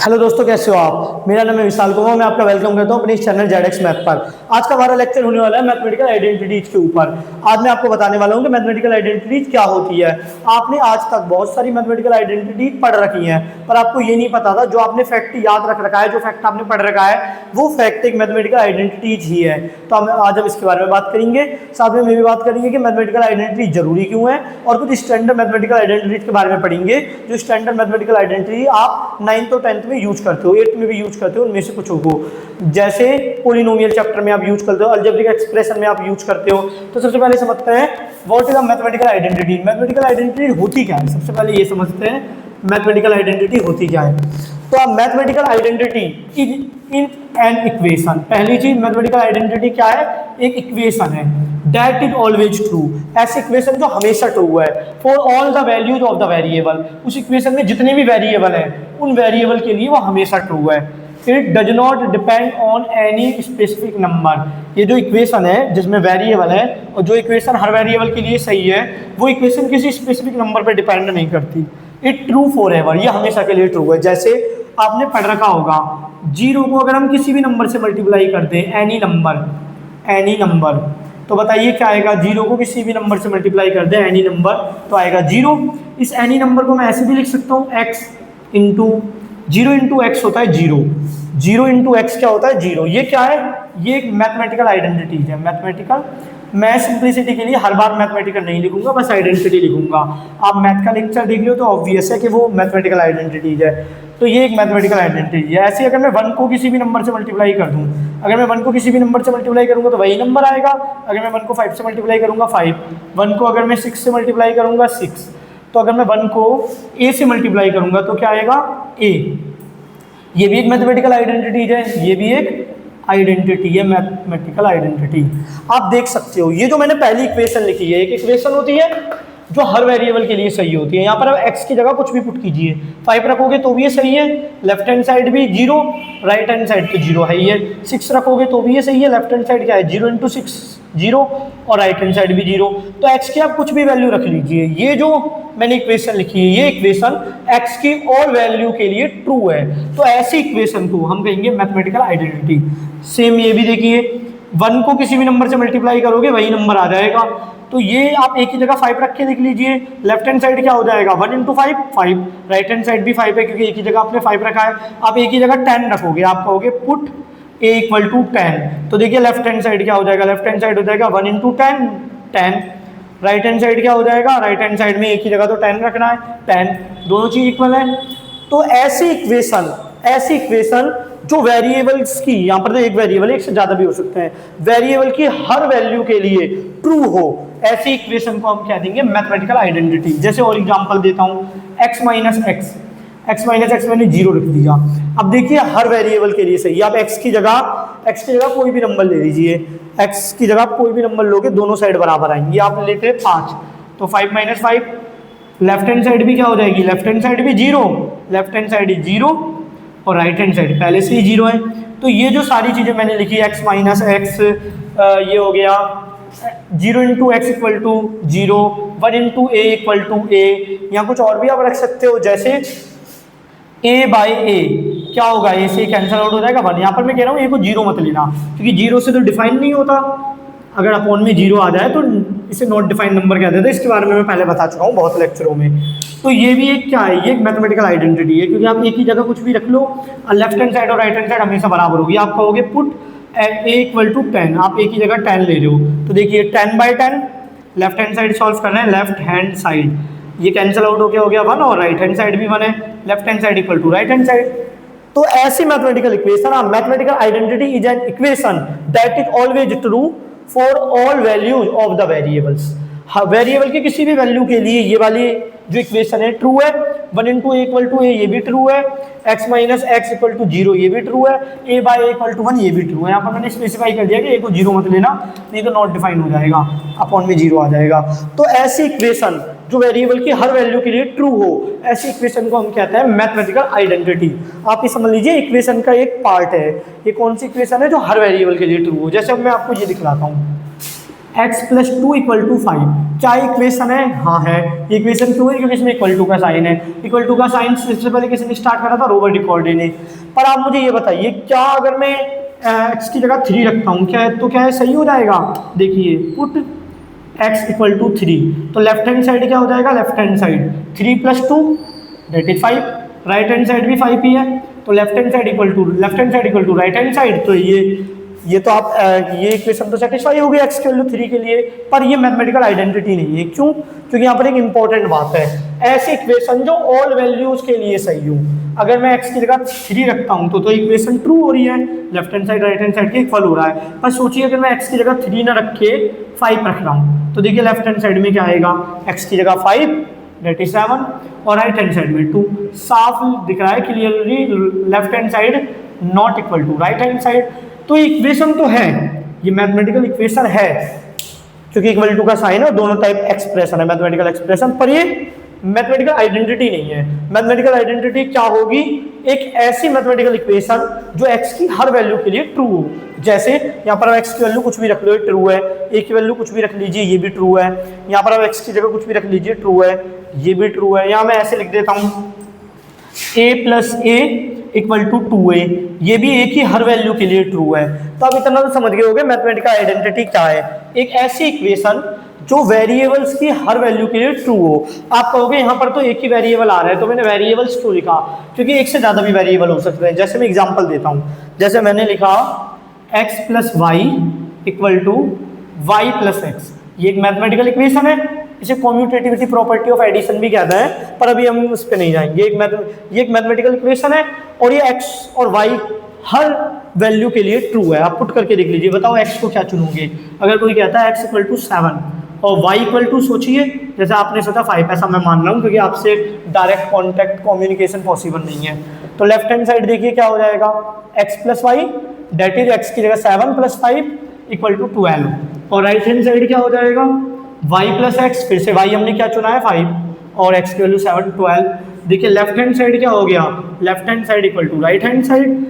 Hello दोस्तों, कैसे हो आप। मेरा नाम है विशाल कुमार। मैं आपका वेलकम करता हूं अपने इस चैनल जेड एक्स मैथ पर। आज का हमारा लेक्चर होने वाला है मैथमेटिकल आइडेंटिटीज के ऊपर। आज मैं आपको बताने वाला हूं कि मैथमेटिकल आइडेंटिटीज क्या होती है। आपने आज तक बहुत सारी मैथमेटिकल आइडेंटिटीज पढ़ रखी हैं, पर आपको ये नहीं पता था जो आपने फैक्ट याद रख रखा है, जो फैक्ट आपने पढ़ रखा है, वो फैक्ट एक मैथमेटिकल आइडेंटिटीज ही है। तो आज हम इसके बारे में बात करेंगे। साथ में भी बात करेंगे कि मैथमेटिकल आइडेंटिटी जरूरी क्यों है, और कुछ स्टैंडर्ड मैथमेटिकल आइडेंटिटीज के बारे में पढ़ेंगे जो स्टैंडर्ड मैथमेटिकल आइडेंटिटी आप 9th और 10th में यूज करते हो, 8th में भी यूज करते हो। उनमें से कुछ को जैसे पॉलिनोमियल चैप्टर में आप यूज करते हो, अलजेब्रिक एक्सप्रेशन में आप यूज करते हो। तो सबसे पहले समझते हैं what is a mathematical identity. Mathematical identity होती क्या है, सबसे पहले ये समझते हैं मैथमेटिकल आइडेंटिटी होती क्या है। तो अब mathematical identity in an equation, पहली चीज मैथमेटिकल आइडेंटिटी क्या है, एक इक्वेशन है दैट इज ऑलवेज ट्रू, ऐसी इक्वेशन जो हमेशा ट्रू है for all the values of the variable. उस इक्वेशन में जितने भी वेरिएबल हैं उन वेरिएबल के लिए वो हमेशा ट्रू है। It does not depend on any specific number. ये जो इक्वेशन है जिसमें वेरिएबल है, और जो इक्वेशन हर वेरिएबल के लिए सही है, वो इक्वेशन किसी स्पेसिफिक नंबर पर डिपेंड नहीं करती। इट ट्रू फॉर एवर, ये हमेशा के लिए ट्रू है। जैसे आपने पढ़ रखा होगा, जीरो को अगर हम किसी भी नंबर से मल्टीप्लाई करते हैं, एनी नंबर, तो बताइए क्या आएगा। जीरो को किसी भी नंबर से मल्टीप्लाई कर दे एनी नंबर, तो आएगा जीरो। इस एनी नंबर को मैं ऐसे भी लिख सकता हूँ, x into zero into x होता है जीरो, जीरो इंटू एक्स क्या होता है जीरो। ये क्या है, ये एक मैथमेटिकल आइडेंटिटी है। मैथमेटिकल, मैं सिंप्लिसिटी के लिए हर बार मैथमेटिकल नहीं लिखूंगा, बस आइडेंटिटी लिखूंगा। आप मैथ का लेक्चर देख लो तो ऑब्वियस है कि वो मैथमेटिकल आइडेंटिटीज है। तो ये एक मैथमेटिकल आइडेंटिटी है। ऐसे अगर मैं 1 को किसी भी नंबर से मल्टीप्लाई कर दूं, अगर मैं 1 को किसी भी नंबर से मल्टीप्लाई करूंगा तो वही नंबर आएगा। अगर मैं 1 को 5 से मल्टीप्लाई करूंगा 5, 1 को अगर मैं 6 से मल्टीप्लाई करूंगा 6, तो अगर मैं 1 को a से मल्टीप्लाई करूंगा तो क्या आएगा a। ये भी एक मैथमेटिकल आइडेंटिटी है, ये भी एक आइडेंटिटी है, मैथमेटिकल आइडेंटिटी। आप देख सकते हो ये जो मैंने पहली इक्वेशन लिखी है, एक इक्वेशन होती है जो हर वेरिएबल के लिए सही होती है। यहाँ पर अब x की जगह कुछ भी पुट कीजिए, 5 रखोगे तो भी ये सही है, लेफ्ट हैंड साइड भी 0, राइट हैंड साइड तो 0 है ही है। 6 रखोगे तो भी ये सही है, लेफ्ट हैंड साइड क्या है 0 इंटू 6 0, और राइट हैंड साइड भी 0। तो x की आप कुछ भी वैल्यू रख लीजिए। ये जो मैंने इक्वेशन लिखी है, ये इक्वेशन x की ऑल वैल्यू के लिए ट्रू है। तो ऐसी इक्वेशन को हम कहेंगे मैथमेटिकल आइडेंटिटी। सेम ये भी देखिए, 1 को किसी भी नंबर से मल्टीप्लाई करोगे वही नंबर आ जाएगा। तो ये आप एक ही जगह 5 रख के लिख लीजिए। लेफ्ट हैंड साइड क्या हो जाएगा 1 इंटू 5 5, राइट हैंड साइड भी 5 है क्योंकि एक ही जगह आपने 5 रखा है। आप एक ही जगह 10 रखोगे, आप कहोगे पुट a इक्वल टू 10, तो देखिए लेफ्ट हैंड साइड क्या हो जाएगा, लेफ्ट हैंड साइड हो जाएगा 1 इंटू 10 10, राइट हैंड साइड क्या हो जाएगा, राइट हैंड साइड में एक ही जगह तो 10 रखना है 10, दोनों चीज इक्वल है। तो ऐसी इक्वेशन जो वेरिएबल्स की, यहाँ पर तो एक वेरिएबल है, एक से ज्यादा भी हो सकते हैं, वेरिएबल की हर वैल्यू के लिए ट्रू हो, ऐसी इक्वेशन को हम क्या देंगे मैथमेटिकल आइडेंटिटी। जैसे और एग्जांपल देता हूँ, x माइनस एक्स मैंने 0 रख दिया। अब देखिए हर वेरिएबल के लिए सही है। आप x की जगह कोई भी नंबर ले लीजिए, x की जगह कोई भी नंबर लोगे, दोनों साइड बराबर आएंगी। आप लेते हैं 5, तो 5 माइनस 5, लेफ्ट हैंड साइड भी क्या हो जाएगी, लेफ्ट हैंड साइड भी 0, लेफ्ट हैंड साइड 0, और राइट हैंड साइड पहले से ही 0 है। तो ये जो सारी चीजें मैंने लिखी, x माइनस एक्स, ये हो गया 0 into x equal to 0, 1 into a equal to a. यहाँ कुछ और भी आप रख सकते हो, जैसे a बाई ए क्या होगा, a से कैंसिल आउट हो जाएगा 1। यहाँ पर मैं कह रहा हूँ a को 0 मत लेना, क्योंकि 0 से तो डिफाइन नहीं होता। अगर अपॉन में 0 आ जाए तो इसे नॉट डिफाइंड नंबर कहते हैं। इसके बारे में मैं पहले बता चुका हूँ बहुत लेक्चरों में। तो ये भी एक क्या है, ये एक मैथमेटिकल आइडेंटिटी है, क्योंकि आप एक ही जगह कुछ भी रख लो, लेफ्ट हैंड साइड और राइट हैंड साइड हमेशा बराबर होगी। आप कहोगे पुट a इक्वल टू 10, आप एक ही जगह 10 ले रहे हो, तो देखिए 10 by 10, left hand side solve करना है, लेफ्ट हैंड साइड ये कैंसिल आउट हो गया 1, और राइट हैंड साइड भी 1 है, left hand side equal to right hand side. तो ऐसी mathematical equation, mathematical identity is an equation that is always true for all values of the variables. Variable के किसी भी वैल्यू के लिए ये वाली जो इक्वेशन है ट्रू है। 1 into a equal to a, ये भी ट्रू है। x minus x equal to 0, ये भी ट्रू है। a by a equal to 1, ये भी ट्रू है। यहाँ पर मैंने स्पेसिफाई कर दिया कि a को 0 मत लेना, नहीं तो नॉट डिफाइन हो जाएगा, अपॉन में 0 आ जाएगा। तो ऐसी इक्वेशन जो वेरिएबल की हर वैल्यू के लिए ट्रू हो, ऐसी इक्वेशन को हम कहते हैं मैथमेटिकल आइडेंटिटी। आप ये समझ लीजिए इक्वेशन का एक पार्ट है। ये कौन सी इक्वेशन है जो हर वेरिएबल के लिए ट्रू हो। जैसे अब मैं आपको ये दिखलाता हूँ, x प्लस 2 इक्वल टू 5। क्या इक्वेशन है? हाँ है। इक्वेशन क्यों है? क्योंकि इसमें इक्वल टू का साइन है। इक्वल टू का साइन सबसे पहले किसने स्टार्ट करा था? रॉबर्ट रिकॉर्डे ने। पर आप मुझे ये बताइए, क्या अगर मैं x की जगह 3 रखता हूँ क्या है, तो क्या है सही हो जाएगा? देखिए पुट x इक्वल टू 3, तो लेफ्ट हैंड साइड क्या हो जाएगा? Left hand side 3 plus 2 that is 5, right hand side भी 5 ही है, तो left hand side equal to right hand side. तो ये तो आप ये इक्वेशन तो सेटिस्फाई हो गई x की वैल्यू 3 के लिए। पर ये मैथमेटिकल आइडेंटिटी नहीं है। क्यों? क्योंकि यहाँ पर एक इंपॉर्टेंट बात है, ऐसी इक्वेशन जो ऑल वैल्यूज के लिए सही हो। अगर मैं x की जगह 3 रखता हूँ तो इक्वेशन ट्रू हो रही है, left hand side right hand side के इक्वल हो रहा है। पर सोचिए अगर मैं x की जगह 3 ना रख के 5 रख रहा हूँ, तो देखिए लेफ्ट हैंड साइड में क्या आएगा? x की जगह 5 दैट इज 7 और राइट हैंड साइड में 2। साफ दिख रहा है clearly left hand side not equal to right hand side. तो इक्वेशन तो है, ये मैथमेटिकल इक्वेशन है, क्योंकि इक्वल टू का साइन है, दोनों टाइप एक्सप्रेशन है मैथमेटिकल एक्सप्रेशन, पर ये मैथमेटिकल आइडेंटिटी नहीं है। मैथमेटिकल आइडेंटिटी क्या होगी? एक ऐसी मैथमेटिकल इक्वेशन जो x की हर वैल्यू के लिए ट्रू हो। जैसे यहाँ पर x की वैल्यू कुछ भी रख लो, ये ट्रू है। a की वैल्यू कुछ भी रख लीजिए, ये भी ट्रू है। यहाँ पर आप x की जगह कुछ भी रख लीजिए, ट्रू है, ये भी ट्रू है। यहाँ मैं ऐसे लिख देता हूँ a plus a equal to 2a, ये भी a की हर वैल्यू के लिए ट्रू है। तो आप इतना तो समझ गए होंगे मैथमेटिकल आइडेंटिटी क्या है। एक ऐसी इक्वेशन जो वेरिएबल्स की हर वैल्यू के लिए ट्रू हो। आप कहोगे यहाँ पर तो एक ही वेरिएबल आ रहा है, तो मैंने वेरिएबल्स क्यों लिखा? क्योंकि एक से ज़्यादा भी वेरिएबल हो सकते हैं। जैसे मैं एग्जांपल देता हूँ, जैसे मैंने लिखा x plus y equal to y plus x, ये एक मैथमेटिकल इक्वेशन है। इसे कम्यूटेटिविटी प्रॉपर्टी ऑफ एडिशन भी कहते हैं, पर अभी हम उस पर नहीं जाएंगे। ये एक मैथमेटिकल इक्वेशन है और ये x और y हर वैल्यू के लिए ट्रू है। आप पुट करके देख लीजिए, बताओ x को क्या चुनोगे? अगर कोई कहता है x इक्वल टू 7 और y इक्वल टू, सोचिए जैसे आपने सोचा 5, ऐसा मैं मान रहा हूँ क्योंकि आपसे डायरेक्ट कॉन्टैक्ट कम्युनिकेशन पॉसिबल नहीं है। तो लेफ्ट हैंड साइड देखिए क्या हो जाएगा? x plus y that is x की जगह 7 प्लस 5 इक्वल टू 12, और राइट हैंड साइड क्या हो जाएगा? y प्लस एक्स, फिर से y हमने क्या चुना है? 5 और x की वैल्यू 7 12। देखिए लेफ्ट हैंड साइड क्या हो गया? Left hand side equal to right hand side.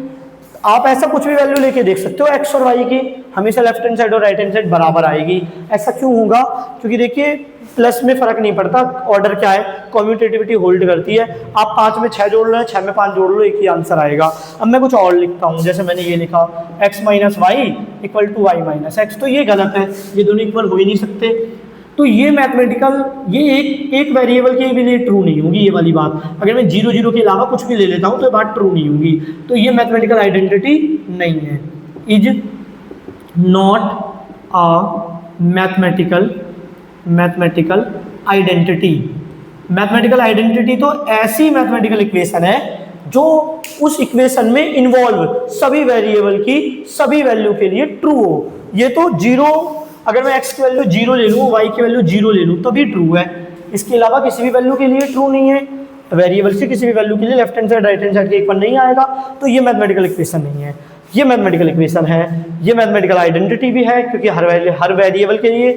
आप ऐसा कुछ भी वैल्यू लेके देख सकते हो x और y की, हमेशा लेफ्ट हैंड साइड और राइट हैंड साइड बराबर आएगी। ऐसा क्यों होगा? क्योंकि देखिए प्लस में फर्क नहीं पड़ता, ऑर्डर क्या है, कम्यूटेटिविटी होल्ड करती है। आप 5 में 6 जोड़ लो, 6 में 5 जोड़ लो, एक ही आंसर आएगा। अब मैं कुछ और लिखता हूँ, जैसे मैंने ये लिखा x minus y equal to y minus x, तो ये गलत है, ये दोनों इक्वल हो ही नहीं सकते। तो ये मैथमेटिकल, ये एक वेरिएबल के लिए ट्रू नहीं होगी ये वाली बात। अगर मैं 0 0 के अलावा कुछ भी ले लेता हूँ तो ये बात ट्रू नहीं होगी। तो ये मैथमेटिकल आइडेंटिटी नहीं है, is not a mathematical identity. Mathematical identity तो ऐसी मैथमेटिकल इक्वेशन है जो उस इक्वेशन में इन्वॉल्व सभी वेरिएबल की सभी वैल्यू के लिए ट्रू हो। ये तो 0, अगर मैं x की वैल्यू 0 ले लूँ, y की वैल्यू 0 ले लूँ, तभी ट्रू है। इसके अलावा किसी भी वैल्यू के लिए ट्रू नहीं है। वेरिएबल से किसी भी वैल्यू के लिए left hand side right hand side के इक्वल नहीं आएगा। तो ये मैथमेटिकल इक्वेशन नहीं है, ये मैथमेटिकल इक्वेशन है। ये मैथमेटिकल आइडेंटिटी भी है, क्योंकि हर वेरिएबल के लिए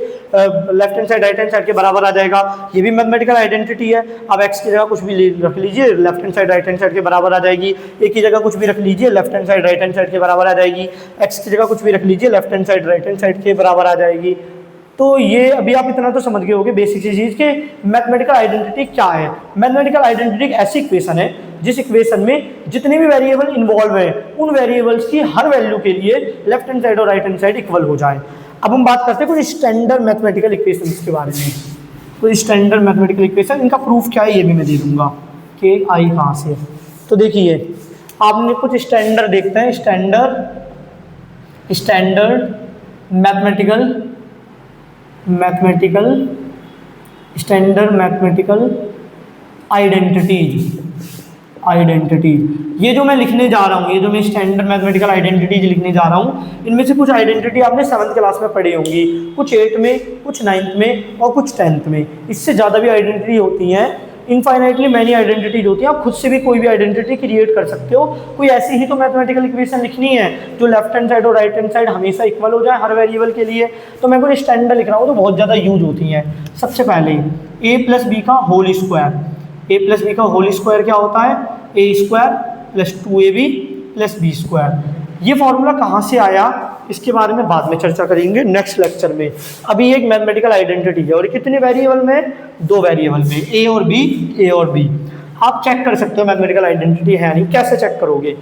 left hand side right hand side के बराबर आ जाएगा। ये भी मैथमेटिकल आइडेंटिटी है। अब x की जगह कुछ भी रख लीजिए, left hand side right hand side के बराबर आ जाएगी। a की जगह कुछ भी रख लीजिए, left hand side right hand side के बराबर आ जाएगी। x की जगह कुछ भी रख लीजिए, left hand side right hand side के बराबर आ जाएगी। तो ये अभी आप इतना तो समझ गए होंगे बेसिक सी चीज़ के मैथमेटिकल आइडेंटिटी क्या है। मैथमेटिकल आइडेंटिटी एक ऐसी इक्वेशन है जिस इक्वेशन में जितने भी वेरिएबल इन्वॉल्व हैं उन वेरिएबल्स की हर वैल्यू के लिए लेफ्ट हैंड साइड और राइट हैंड साइड इक्वल हो जाए। अब हम बात करते हैं कुछ स्टैंडर्ड मैथमेटिकल इक्वेशंस के बारे में। कुछ स्टैंडर्ड मैथमेटिकल इक्वेशन, इनका प्रूफ क्या है ये भी मैं दे दूंगा कि आई कहाँ से है। तो देखिए आपने कुछ स्टैंडर्ड देखते हैं, स्टैंडर्ड मैथमेटिकल आइडेंटिटीज। ये जो मैं लिखने जा रहा हूँ, ये जो मैं स्टैंडर्ड मैथमेटिकल आइडेंटिटीज लिखने जा रहा हूँ, इनमें से कुछ आइडेंटिटी आपने 7th क्लास में पढ़ी होंगी, कुछ 8th में, कुछ 9th में और कुछ 10th में। इससे ज़्यादा भी आइडेंटिटी होती हैं, इनफाइनाइटली मैनी आइडेंटिटीज होती हैं। आप खुद से भी कोई भी आइडेंटिटी क्रिएट कर सकते हो। कोई ऐसी ही तो मैथमेटिकल इक्वेशन लिखनी है जो लेफ्ट हैंड साइड और राइट हैंड साइड हमेशा इक्वल हो जाए हर वेरिएबल के लिए। तो मैं कोई स्टैंडर्ड लिख रहा हूँ तो बहुत ज़्यादा यूज होती हैं। सबसे पहले a प्लस बी का होल स्क्वायर क्या होता है? a square plus 2ab plus b square. ये फॉर्मूला कहाँ से आया? इसके बारे में बाद में चर्चा करेंगे नेक्स्ट लेक्चर में। अभी एक मैथमेटिकल आइडेंटिटी है और कितने वेरिएबल में, 2 वेरिएबल में, ए और बी, ए और बी। आप चेक कर सकते हो मैथमेटिकल आइडेंटिटी है नहीं, कैसे चेक करोगे?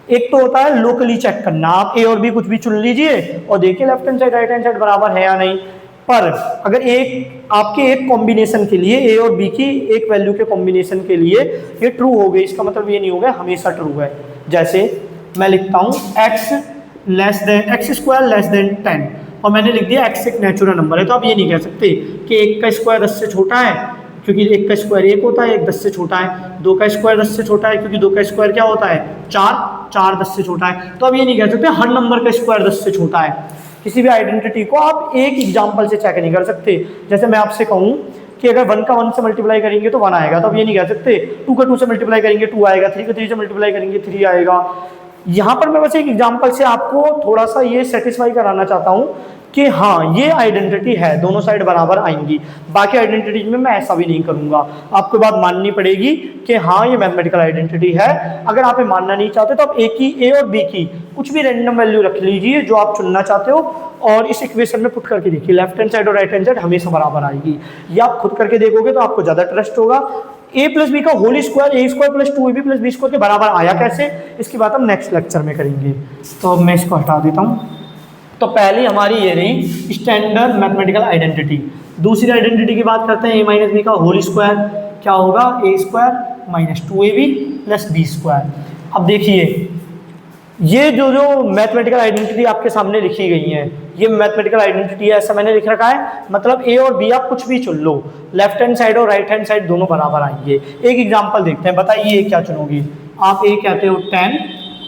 एक तो होता है लोकली चेक करना, आप ए और बी कुछ भी चुन लीजिए और देखिए left hand side right hand side बराबर है या नहीं। पर अगर एक आपके एक कॉम्बिनेशन के लिए ए और बी की एक वैल्यू के कॉम्बिनेशन के लिए ये ट्रू हो गई, इसका मतलब ये नहीं हो गया हमेशा ट्रू है। जैसे मैं लिखता हूँ x स्क्वायर लेस देन 10 और मैंने लिख दिया x एक नेचुरल नंबर है, तो आप ये नहीं कह सकते कि 1 का स्क्वायर 10 से छोटा है, क्योंकि 1 का स्क्वायर 1 होता है, 1 10 से छोटा है। 2 का स्क्वायर 10 से छोटा है, क्योंकि 2 का स्क्वायर क्या होता है, 4 10 से छोटा है। तो अब ये नहीं कह सकते हर नंबर का स्क्वायर 10 से छोटा है। किसी भी आइडेंटिटी को आप एक एग्जाम्पल से चेक नहीं कर सकते। जैसे मैं आपसे कहूँ कि अगर 1 का 1 से मल्टीप्लाई करेंगे तो 1 आएगा, तो अब ये नहीं कह सकते 2 का 2 से मल्टीप्लाई करेंगे 2 आएगा, 3 का 3 से मल्टीप्लाई करेंगे 3 आएगा। यहाँ पर मैं बस एक एग्जाम्पल से आपको थोड़ा सा ये सेटिस्फाई कराना चाहता हूँ कि हाँ ये आइडेंटिटी है, दोनों साइड बराबर आएंगी। बाकी आइडेंटिटीज में मैं ऐसा भी नहीं करूँगा, आपको बात माननी पड़ेगी कि हाँ ये मैथमेटिकल आइडेंटिटी है। अगर आप ये मानना नहीं चाहते तो आप ए और बी की कुछ भी रैंडम वैल्यू रख लीजिए जो आप चुनना चाहते हो और इस इक्वेशन में पुट करके देखिए, लेफ्ट हैंड साइड और राइट हैंड साइड हमेशा बराबर आएगी। ये आप खुद करके देखोगे तो आपको ज़्यादा ट्रस्ट होगा। a प्लस बी का whole square a square plus 2ab plus b square के बराबर आया कैसे, इसकी बात हम नेक्स्ट लेक्चर में करेंगे। तो अब मैं इसको हटा देता हूँ। तो पहली हमारी ये रही स्टैंडर्ड मैथमेटिकल आइडेंटिटी। दूसरी आइडेंटिटी की बात करते हैं, a माइनस बी का होल स्क्वायर क्या होगा, a square minus 2ab plus b square. अब देखिए ये जो मैथमेटिकल आइडेंटिटी आपके सामने लिखी गई है, ये मैथमेटिकल आइडेंटिटी है, ऐसा मैंने लिख रखा है। मतलब ए और बी आप कुछ भी चुन लो, लेफ्ट हैंड साइड और राइट हैंड साइड दोनों बराबर आएंगे। एक एग्जांपल देखते हैं, बताइए क्या चुनोगी आप? ए कहते हो 10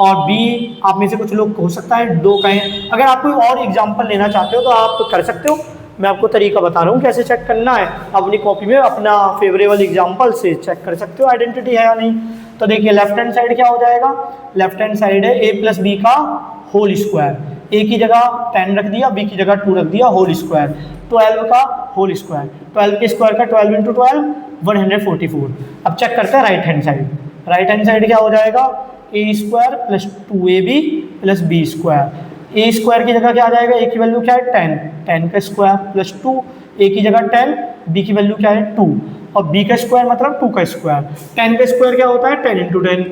और बी आप में से कुछ लोग हो सकता है 2 कहें। अगर आप कोई और एग्जाम्पल लेना चाहते हो तो आप कर सकते हो, मैं आपको तरीका बता रहा हूँ कैसे चेक करना है। अपनी कॉपी में अपना फेवरेबल एग्जाम्पल से चेक कर सकते हो आइडेंटिटी है या नहीं। तो देखिए लेफ्ट हैंड साइड क्या हो जाएगा, लेफ्ट हैंड साइड है a प्लस बी का होल स्क्वायर, a की जगह 10 रख दिया, b की जगह 2 रख दिया, होल स्क्वायर 12 का होल स्क्वायर, 12 के स्क्वायर का 12 इंटू 12 144। अब चेक करते हैं right hand side. Right hand side क्या हो जाएगा, a square plus 2ab plus b square. a square की जगह क्या आ जाएगा, a की वैल्यू क्या है 10 का स्क्वायर प्लस 2, a की जगह 10, b की वैल्यू क्या है 2 और b का स्क्वायर मतलब 2 का स्क्वायर। 10 का स्क्वायर क्या होता है 10 इंटू 10,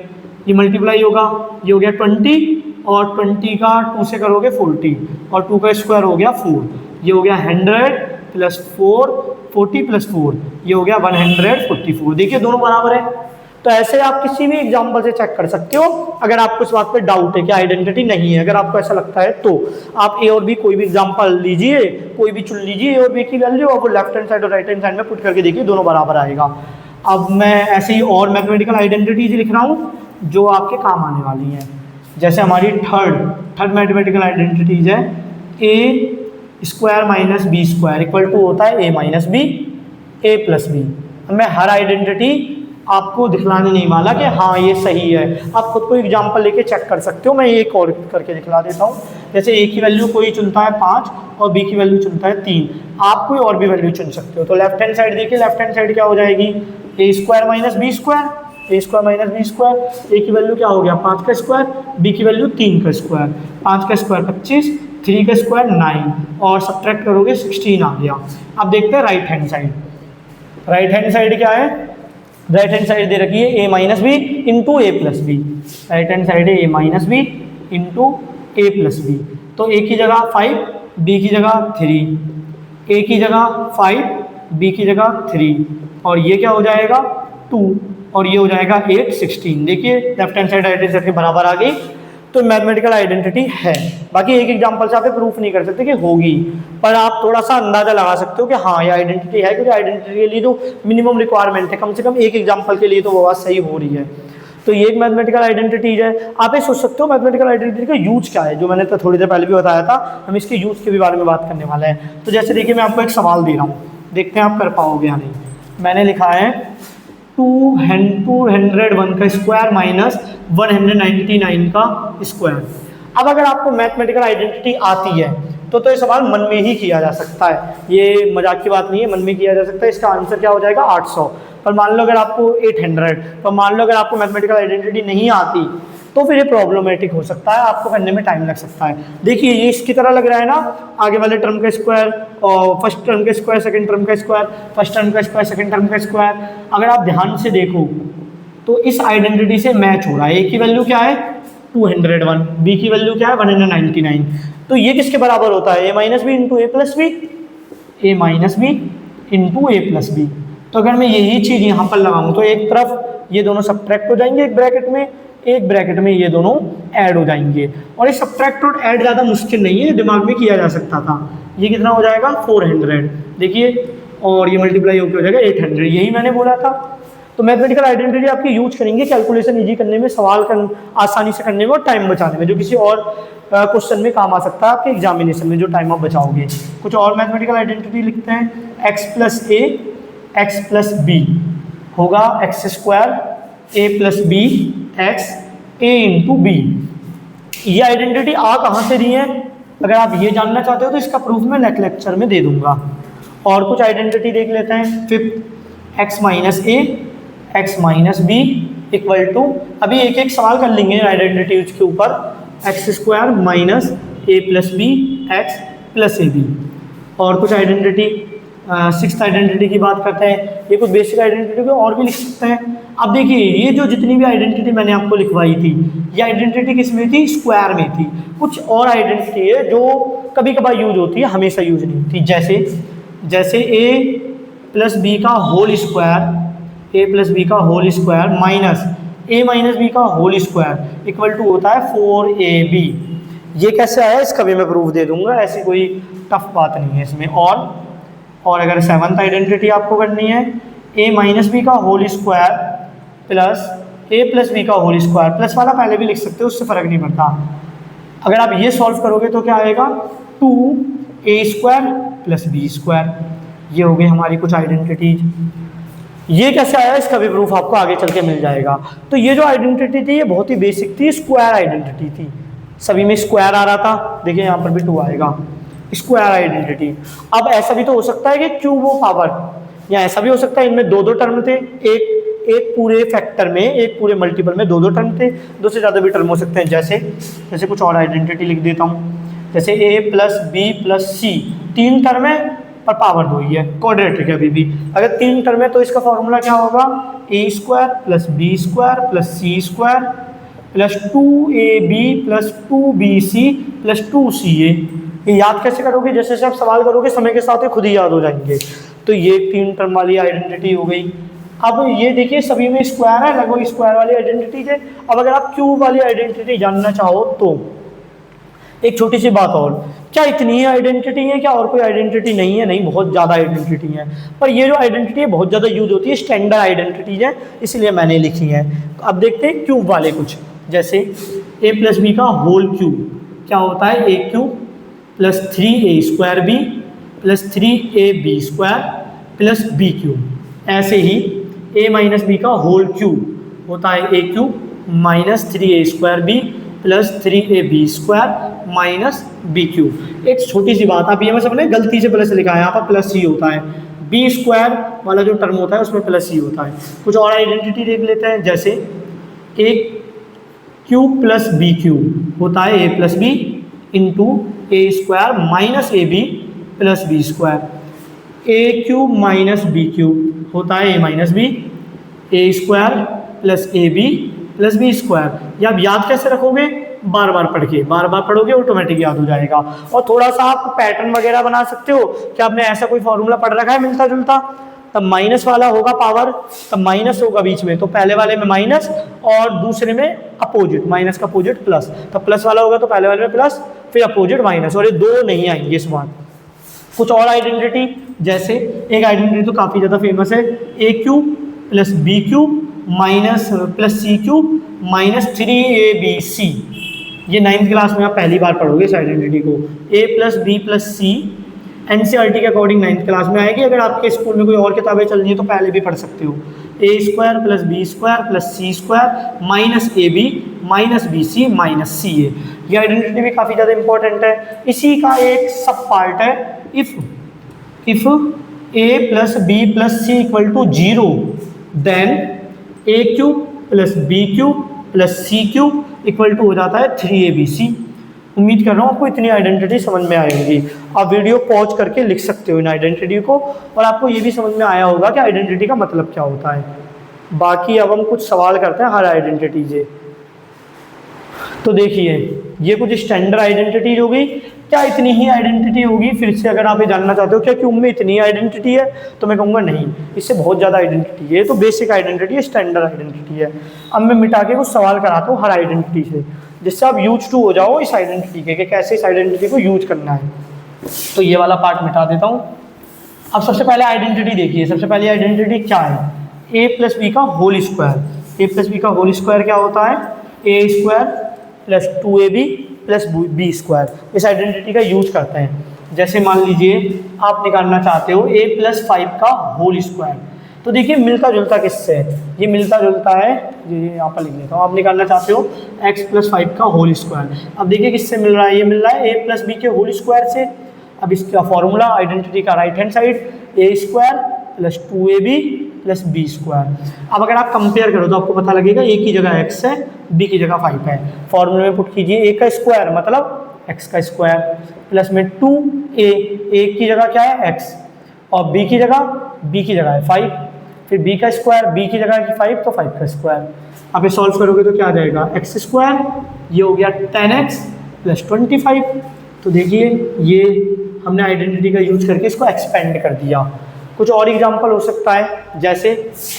ये मल्टीप्लाई होगा, ये हो गया 20 और 20 का 2 से करोगे 40 और 2 का स्क्वायर हो गया 4, ये हो गया 100 प्लस 4 40 प्लस 4, ये हो गया 144। देखिए दोनों बराबर है। तो ऐसे आप किसी भी एग्जाम्पल से चेक कर सकते हो। अगर आपको इस बात पे डाउट है कि आइडेंटिटी नहीं है, अगर आपको ऐसा लगता है तो आप ए और बी कोई भी एग्जाम्पल लीजिए, कोई भी चुन लीजिए ए और बी की वैल्यू और वो लेफ्ट हैंड साइड और राइट हैंड साइड में पुट करके देखिए दोनों बराबर आएगा। अब मैं ऐसे ही और मैथमेटिकल आइडेंटिटीज लिख रहा हूँ जो आपके काम आने वाली हैं। जैसे हमारी थर्ड मैथमेटिकल आइडेंटिटीज है a square minus b square equal to होता है a minus b a plus b. मैं हर आइडेंटिटी आपको दिखलाने नहीं वाला कि हाँ ये सही है, आप खुद को एग्जाम्पल लेके चेक कर सकते हो। मैं एक और करके दिखला देता हूँ। जैसे ए की वैल्यू कोई चुनता है 5 और बी की वैल्यू चुनता है 3, आप कोई और भी वैल्यू चुन सकते हो। तो लेफ्ट हैंड साइड देखिए, लेफ्ट हैंड साइड क्या हो जाएगी, ए square minus b square, a square minus b square. ए की वैल्यू क्या हो गया 5 का स्क्वायर, बी की वैल्यू 3 का स्क्वायर, 5 का स्क्वायर 25, 3 का स्क्वायर 9 और सब्ट्रैक्ट करोगे 16 आ गया। अब देखते हैं right hand side. Right hand side क्या है, राइट हैंड साइड दे रखी है a minus B into a plus b. Right hand side है a minus B into a plus b. तो ए की जगह 5, बी की जगह 3, ए की जगह 5, बी की जगह 3 और ये क्या हो जाएगा 2 और ये हो जाएगा 8 16। देखिए left hand side right hand side के बराबर आ गई। तो मैथमेटिकल आइडेंटिटी है। बाकी एक एग्जांपल से आप प्रूफ नहीं कर सकते कि होगी, पर आप थोड़ा सा अंदाजा लगा सकते हो कि हाँ ये आइडेंटिटी है, क्योंकि आइडेंटिटी के लिए तो मिनिमम रिक्वायरमेंट है, कम से कम एक एग्जांपल के लिए तो वो बात सही हो रही है। तो ये एक मैथमेटिकल आइडेंटिटीज है। आप ये सोच सकते हो मैथमेटिकल आइडेंटिटी का यूज क्या है, जो मैंने तो थोड़ी देर पहले भी बताया था, हम इसके यूज के भी बारे में बात करने वाले हैं। तो जैसे देखिए मैं आपको एक सवाल दे रहा हूँ, देखते हैं आप कर पाओगे या नहीं। मैंने लिखा है 201 का स्क्वायर माइनस 199 का स्क्वायर। अब अगर आपको मैथमेटिकल आइडेंटिटी आती है तो ये सवाल मन में ही किया जा सकता है, ये मजाक की बात नहीं है, मन में किया जा सकता है। इसका आंसर क्या हो जाएगा 800। पर मान लो अगर आपको 800, तो मान लो अगर आपको मैथमेटिकल आइडेंटिटी नहीं आती तो फिर ये प्रॉब्लमेटिक हो सकता है, आपको करने में टाइम लग सकता है। देखिए ये इसकी तरह लग रहा है ना, आगे वाले टर्म का स्क्वायर और फर्स्ट टर्म का स्क्वायर, सेकंड टर्म का स्क्वायर, फर्स्ट टर्म का स्क्वायर, सेकंड टर्म का स्क्वायर। अगर आप ध्यान से देखो तो इस आइडेंटिटी से मैच हो रहा है। ए की वैल्यू क्या है 201, बी की वैल्यू क्या है 199। तो ये किसके बराबर होता है, a minus B into a plus B, A minus B into a plus b. तो अगर मैं यही चीज़ यहाँ पर लगाऊँ तो एक तरफ ये दोनों सब्ट्रैक्ट हो जाएंगे एक ब्रैकेट में, एक ब्रैकेट में ये दोनों ऐड हो जाएंगे। और ये सब्ट्रैक्ट और ऐड ज़्यादा मुश्किल नहीं है, दिमाग में किया जा सकता था। ये कितना हो जाएगा 400, देखिए, और ये मल्टीप्लाई होकर हो जाएगा 800, यही मैंने बोला था। तो मैथमेटिकल आइडेंटिटी आपकी यूज करेंगे कैलकुलेशन इजी करने में, सवाल आसानी से करने में और टाइम बचाने में, जो किसी और क्वेश्चन में काम आ सकता है आपके एग्जामिनेशन में, जो टाइम आप बचाओगे। कुछ और मैथमेटिकल आइडेंटिटी लिखते हैं, एक्स प्लस ए एक्स प्लस बी होगा x square a plus b x A into B. ये आइडेंटिटी आ कहाँ से दी है, अगर आप ये जानना चाहते हो तो इसका प्रूफ मैं नेक्स्ट लेक्चर में दे दूंगा। और कुछ आइडेंटिटी देख लेते हैं। Fifth x minus a x minus b equal to, अभी एक एक सवाल कर लेंगे आइडेंटिटीज के ऊपर, x square minus a plus b x plus a b. और कुछ आइडेंटिटी, सिक्स्थ आइडेंटिटी की बात करते हैं। ये कुछ बेसिक आइडेंटिटी को और भी लिख सकते हैं। अब देखिए ये जो जितनी भी आइडेंटिटी मैंने आपको लिखवाई थी, ये आइडेंटिटी किस में थी, स्क्वायर में थी। कुछ और आइडेंटिटी है जो कभी कभार यूज होती है, हमेशा यूज नहीं होती। जैसे ए प्लस बी का whole square, a plus b का होल स्क्वायर माइनस ए माइनस बी का होल स्क्वायर इक्वल टू होता है 4ab। ये कैसे आया इसका भी मैं प्रूफ दे दूंगा, ऐसी कोई टफ बात नहीं है इसमें। और अगर सेवन्थ आइडेंटिटी आपको करनी है, ए माइनस बी का होल स्क्वायर प्लस ए प्लस बी का होल स्क्वायर, प्लस वाला पहले भी लिख सकते हो, उससे फ़र्क नहीं पड़ता। अगर आप ये सॉल्व करोगे तो क्या आएगा 2a square plus b square. ये हो गई हमारी कुछ आइडेंटिटीज। ये कैसे आया इसका भी प्रूफ आपको आगे चल के मिल जाएगा। तो ये जो आइडेंटिटी थी ये बहुत ही बेसिक थी, स्क्वायर आइडेंटिटी थी, सभी में स्क्वायर आ रहा था। देखिए यहाँ पर भी 2 आएगा, स्क्वायर आइडेंटिटी। अब ऐसा भी तो हो सकता है कि क्यूब ऑफ पावर, या ऐसा भी हो सकता है इनमें 2 टर्म थे, एक पूरे फैक्टर में, एक पूरे मल्टीपल में 2 टर्म थे, 2 से ज़्यादा भी टर्म हो सकते हैं। जैसे कुछ और आइडेंटिटी लिख देता हूँ, जैसे a plus B plus C, 3 term है पर पावर 2 ही है, क्वाड्रेटिक है अभी भी। अगर 3 टर्म है तो इसका फॉर्मूला क्या होगा, a square plus b square plus c square plus 2ab plus 2bc plus 2ca। ये याद कैसे करोगे, जैसे जैसे आप सवाल करोगे समय के साथ ही खुद ही याद हो जाएंगे। तो ये 3 टर्म वाली आइडेंटिटी हो गई। अब ये देखिए सभी में स्क्वायर है, लगभग स्क्वायर वाली आइडेंटिटी है। अब अगर आप क्यूब वाली आइडेंटिटी जानना चाहो तो एक छोटी सी बात और, क्या इतनी ही आइडेंटिटी है, क्या और कोई आइडेंटिटी नहीं है? नहीं, बहुत ज़्यादा आइडेंटिटी है। पर ये जो आइडेंटिटी है बहुत ज़्यादा यूज होती है, स्टैंडर्ड आइडेंटिटीज है, इसलिए मैंने लिखी है। अब देखते हैं क्यूब वाले कुछ, जैसे ए प्लस बी का होल क्यूब क्या होता है, a cube plus 3a square b plus 3ab square plus b cube. ऐसे ही a माइनस बी का होल क्यूब होता है a cube minus 3a square b plus 3ab square minus b cube. एक छोटी सी बात, आप ये मैं सबने गलती से प्लस लिखा है, यहाँ पर प्लस सी होता है, बी स्क्वायर वाला जो टर्म होता है उसमें प्लस सी होता है। कुछ और आइडेंटिटी देख लेते हैं, जैसे a cube plus b cube होता है a plus b into a square minus a b plus b square. A cube minus b cube होता है a minus b, a square plus a b plus b square. ये आप याद कैसे रखोगे, बार बार पढ़ के, बार बार पढ़ोगे ऑटोमेटिक याद हो जाएगा। और थोड़ा सा आप पैटर्न वगैरह बना सकते हो कि आपने ऐसा कोई फॉर्मूला पढ़ रखा है मिलता जुलता, तब माइनस वाला होगा पावर, तब माइनस होगा बीच में, तो पहले वाले में माइनस और दूसरे में अपोजिट, माइनस का अपोजिट प्लस, तब प्लस वाला होगा तो पहले वाले में प्लस फिर अपोजिट माइनस, और ये 2 नहीं आएंगे इस बार। कुछ और आइडेंटिटी, जैसे एक आइडेंटिटी तो काफ़ी ज़्यादा फेमस है, a cube plus b cube minus plus c cube minus 3abc। ये 9th क्लास में आप पहली बार पढ़ोगे इस आइडेंटिटी को। ए प्लस बी प्लस सी एनसीईआरटी के अकॉर्डिंग 9th क्लास में आएगी। अगर आपके स्कूल में कोई और किताबें चल रही है तो पहले भी पढ़ सकते हो। A square plus b square plus c square minus a b minus b c minus c a. ये आइडेंटिटी भी काफ़ी ज़्यादा इंपॉर्टेंट है। इसी का एक सब पार्ट है, if A plus B plus C equal to 0 then a cube plus b cube plus c cube equal to हो जाता है 3ABC। उम्मीद कर रहा हूँ आपको इतनी आइडेंटिटी समझ में आएगी। आप वीडियो पॉज करके लिख सकते हो इन आइडेंटिटी को, और आपको ये भी समझ में आया होगा कि आइडेंटिटी का मतलब क्या होता है। बाकी अब हम कुछ सवाल करते हैं हर आइडेंटिटी से। तो देखिए, ये कुछ स्टैंडर्ड आइडेंटिटी होगी। क्या इतनी ही आइडेंटिटी होगी? फिर से अगर आप ये जानना चाहते हो क्या कि उनमें इतनी आइडेंटिटी है, तो मैं कहूँगा नहीं, इससे बहुत ज़्यादा आइडेंटिटी है। तो बेसिक आइडेंटिटी है, स्टैंडर्ड आइडेंटिटी है। अब मैं मिटा के कुछ सवाल कराता हूँ हर आइडेंटिटी से, जिससे आप यूज टू हो जाओ इस आइडेंटिटी के कि कैसे इस आइडेंटिटी को यूज करना है। तो ये वाला पार्ट मिटा देता हूँ। अब सबसे पहले आइडेंटिटी देखिए। सबसे पहले आइडेंटिटी क्या है? a प्लस बी का whole square. A plus b का होल स्क्वायर क्या होता है? A square plus 2ab plus b square. इस आइडेंटिटी का यूज करते हैं। जैसे मान लीजिए आप निकालना चाहते हो a प्लस 5 का होल स्क्वायर, तो देखिए मिलता जुलता किससे है? ये मिलता जुलता है, ये यहाँ पर लिख देता हूँ। आप निकालना चाहते हो x प्लस 5 का होल स्क्वायर। अब देखिए किससे मिल रहा है? ये मिल रहा है a प्लस बी के होल स्क्वायर से। अब इसका फॉर्मूला आइडेंटिटी का right hand side a square plus 2ab plus b square. अब अगर आप कंपेयर करो तो आपको पता लगेगा a की जगह x है, b की जगह 5 है। फॉर्मूले में पुट कीजिए a का स्क्वायर मतलब x का स्क्वायर प्लस में 2a, a की जगह क्या है? x, और b की जगह है 5, फिर b का स्क्वायर, b की जगह है 5 तो 5 का स्क्वायर। आप ये सॉल्व करोगे तो क्या आ जाएगा? x स्क्वायर, ये हो गया 10x प्लस 25। तो देखिए ये हमने आइडेंटिटी का यूज करके इसको एक्सपेंड कर दिया। कुछ और एग्जांपल हो सकता है, जैसे